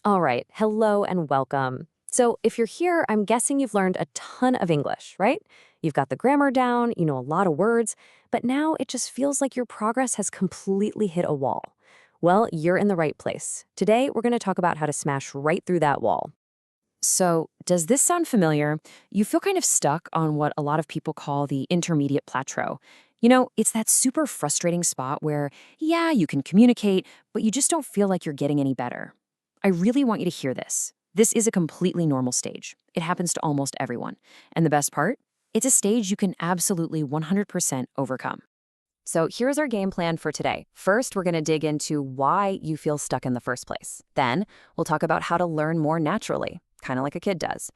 All right, hello and welcome. So, if you're here, I'm guessing you've learned a ton of English, right? You've got the grammar down, you know a lot of words, but now it just feels like your progress has completely hit a wall. Well, you're in the right place. Today, we're going to talk about how to smash right through that wall. So, does this sound familiar? You feel kind of stuck on what a lot of people call the intermediate plateau. It's that super frustrating spot where, yeah, you can communicate, but you just don't feel like you're getting any better. I really want you to hear this. This is a completely normal stage. It happens to almost everyone. And the best part? It's a stage you can absolutely 100% overcome. So here's our game plan for today. First, we're going to dig into why you feel stuck in the first place. Then, we'll talk about how to learn more naturally, kind of like a kid does.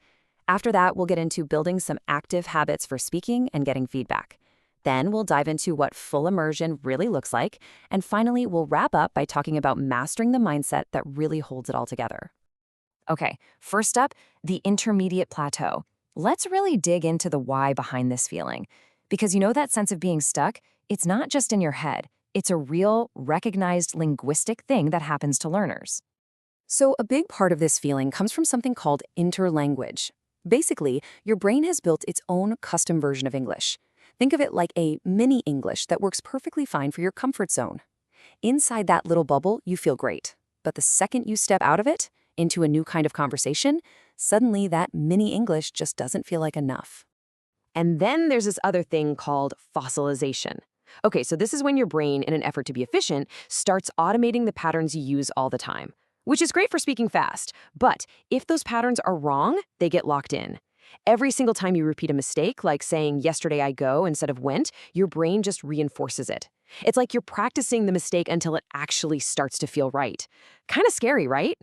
After that, we'll get into building some active habits for speaking and getting feedback. Then we'll dive into what full immersion really looks like. And finally, we'll wrap up by talking about mastering the mindset that really holds it all together. Okay, first up, the intermediate plateau. Let's really dig into the why behind this feeling. Because you know that sense of being stuck? It's not just in your head. It's a real, recognized linguistic thing that happens to learners. So a big part of this feeling comes from something called interlanguage. Basically, your brain has built its own custom version of English. Think of it like a mini English that works perfectly fine for your comfort zone. Inside that little bubble, you feel great. But the second you step out of it, into a new kind of conversation, suddenly that mini English just doesn't feel like enough. And then there's this other thing called fossilization. Okay, so this is when your brain, in an effort to be efficient, starts automating the patterns you use all the time, which is great for speaking fast. But if those patterns are wrong, they get locked in. Every single time you repeat a mistake, like saying yesterday I go instead of went, your brain just reinforces it. It's like you're practicing the mistake until it actually starts to feel right. Kind of scary, right?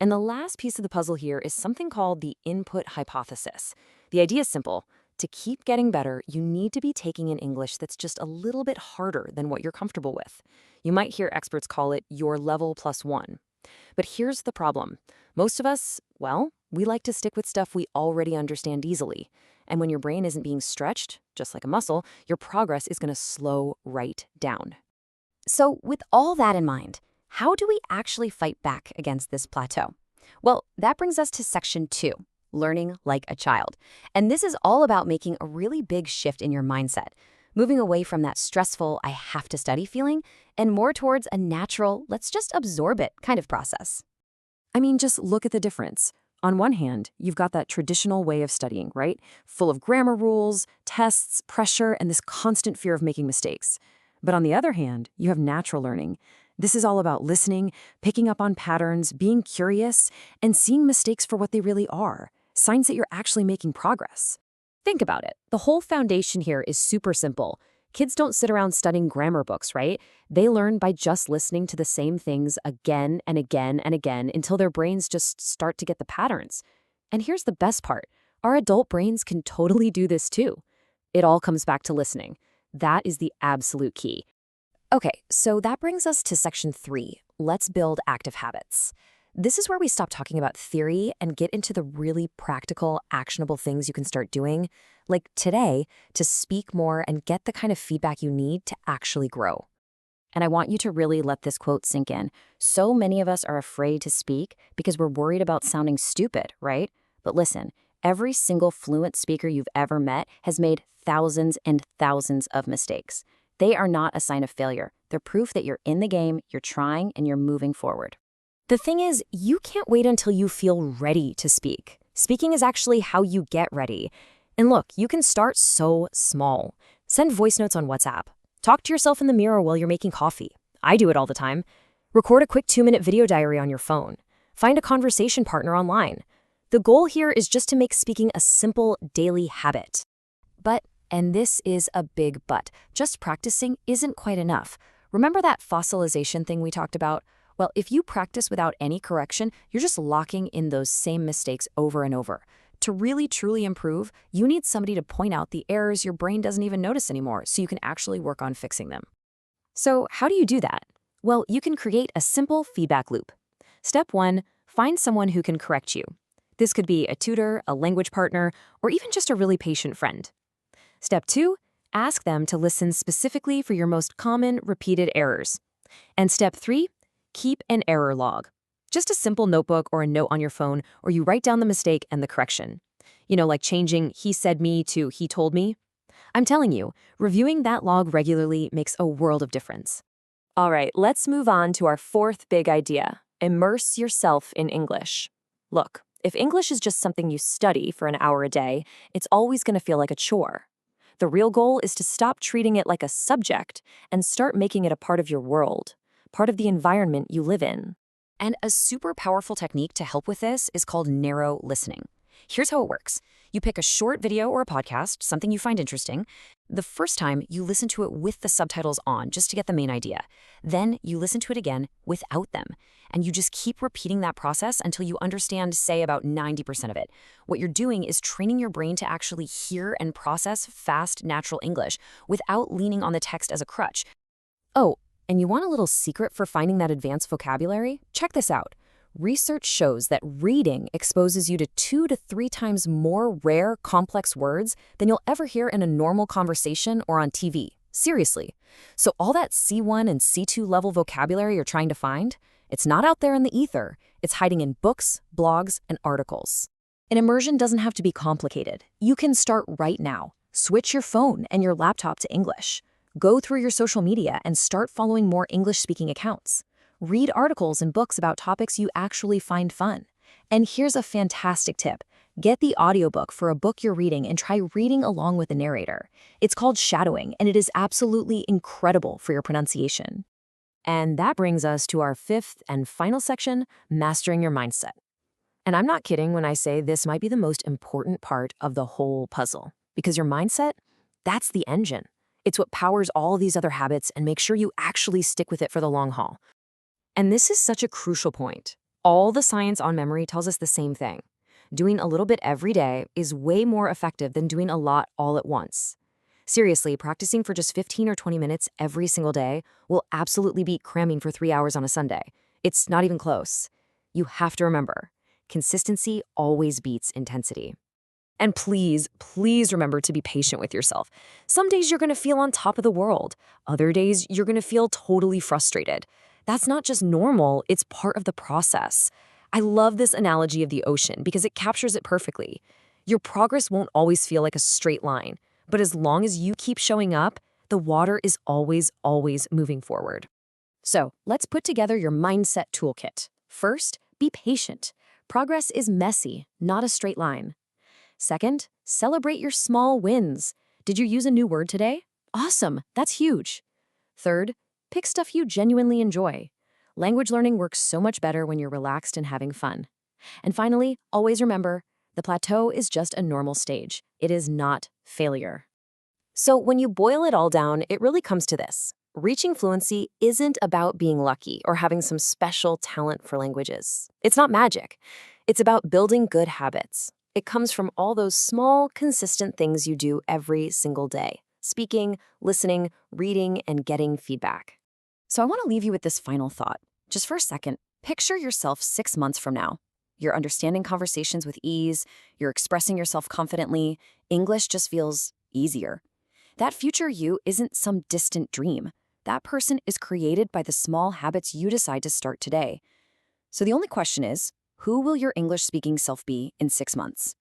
And the last piece of the puzzle here is something called the input hypothesis. The idea is simple. To keep getting better, you need to be taking an English that's just a little bit harder than what you're comfortable with. You might hear experts call it your level plus one. But here's the problem. Most of us, well, we like to stick with stuff we already understand easily. And when your brain isn't being stretched, just like a muscle, your progress is going to slow right down. So with all that in mind, how do we actually fight back against this plateau? Well, that brings us to section 2, learning like a child. And this is all about making a really big shift in your mindset, moving away from that stressful, I have to study feeling, and more towards a natural, let's just absorb it kind of process. I mean, just look at the difference. On one hand, you've got that traditional way of studying, right? Full of grammar rules, tests, pressure, and this constant fear of making mistakes. But on the other hand, you have natural learning. This is all about listening, picking up on patterns, being curious, and seeing mistakes for what they really are, signs that you're actually making progress. Think about it. The whole foundation here is super simple. Kids don't sit around studying grammar books, right? They learn by just listening to the same things again and again and again until their brains just start to get the patterns. And here's the best part. Our adult brains can totally do this too. It all comes back to listening. That is the absolute key. Okay, so that brings us to section 3. Let's build active habits. This is where we stop talking about theory and get into the really practical, actionable things you can start doing, like today, to speak more and get the kind of feedback you need to actually grow. And I want you to really let this quote sink in. So many of us are afraid to speak because we're worried about sounding stupid, right? But listen, every single fluent speaker you've ever met has made thousands and thousands of mistakes. They are not a sign of failure. They're proof that you're in the game, you're trying, and you're moving forward. The thing is, you can't wait until you feel ready to speak. Speaking is actually how you get ready. And look, you can start so small. Send voice notes on WhatsApp. Talk to yourself in the mirror while you're making coffee. I do it all the time. Record a quick 2-minute video diary on your phone. Find a conversation partner online. The goal here is just to make speaking a simple daily habit. But, and this is a big but, just practicing isn't quite enough. Remember that fossilization thing we talked about? Well, if you practice without any correction, you're just locking in those same mistakes over and over. To really truly improve, you need somebody to point out the errors your brain doesn't even notice anymore so you can actually work on fixing them. So how do you do that? Well, you can create a simple feedback loop. Step 1, find someone who can correct you. This could be a tutor, a language partner, or even just a really patient friend. Step 2, ask them to listen specifically for your most common repeated errors. And step 3, keep an error log. Just a simple notebook or a note on your phone, or you write down the mistake and the correction. Like changing he said me to he told me. I'm telling you, reviewing that log regularly makes a world of difference. All right, let's move on to our fourth big idea. Immerse yourself in English. Look, if English is just something you study for an hour a day, it's always going to feel like a chore. The real goal is to stop treating it like a subject and start making it a part of your world, part of the environment you live in. And a super powerful technique to help with this is called narrow listening. Here's how it works. You pick a short video or a podcast, something you find interesting. The first time, you listen to it with the subtitles on, just to get the main idea. Then you listen to it again without them. And you just keep repeating that process until you understand, say, about 90% of it. What you're doing is training your brain to actually hear and process fast, natural English without leaning on the text as a crutch. Oh, and you want a little secret for finding that advanced vocabulary? Check this out. Research shows that reading exposes you to 2 to 3 times more rare, complex words than you'll ever hear in a normal conversation or on TV. Seriously. So all that C1 and C2 level vocabulary you're trying to find, it's not out there in the ether. It's hiding in books, blogs, and articles. An immersion doesn't have to be complicated. You can start right now. Switch your phone and your laptop to English. Go through your social media and start following more English-speaking accounts. Read articles and books about topics you actually find fun. And here's a fantastic tip. Get the audiobook for a book you're reading and try reading along with the narrator. It's called shadowing, and it is absolutely incredible for your pronunciation. And that brings us to our fifth and final section, mastering your mindset. And I'm not kidding when I say this might be the most important part of the whole puzzle, because your mindset, that's the engine. It's what powers all these other habits and makes sure you actually stick with it for the long haul. And this is such a crucial point. All the science on memory tells us the same thing. Doing a little bit every day is way more effective than doing a lot all at once. Seriously, practicing for just 15 or 20 minutes every single day will absolutely beat cramming for 3 hours on a Sunday. It's not even close. You have to remember, consistency always beats intensity. And please, please remember to be patient with yourself. Some days you're going to feel on top of the world. Other days you're going to feel totally frustrated. That's not just normal, it's part of the process. I love this analogy of the ocean because it captures it perfectly. Your progress won't always feel like a straight line, but as long as you keep showing up, the water is always moving forward. So let's put together your mindset toolkit. First, be patient. Progress is messy, not a straight line. Second, celebrate your small wins. Did you use a new word today? Awesome, that's huge. Third, pick stuff you genuinely enjoy. Language learning works so much better when you're relaxed and having fun. And finally, always remember, the plateau is just a normal stage. It is not failure. So when you boil it all down, it really comes to this. Reaching fluency isn't about being lucky or having some special talent for languages. It's not magic. It's about building good habits. It comes from all those small, consistent things you do every single day. Speaking, listening, reading, and getting feedback. So I want to leave you with this final thought. Just for a second, picture yourself 6 months from now. You're understanding conversations with ease, you're expressing yourself confidently, English just feels easier. That future you isn't some distant dream. That person is created by the small habits you decide to start today. So the only question is, who will your English-speaking self be in 6 months?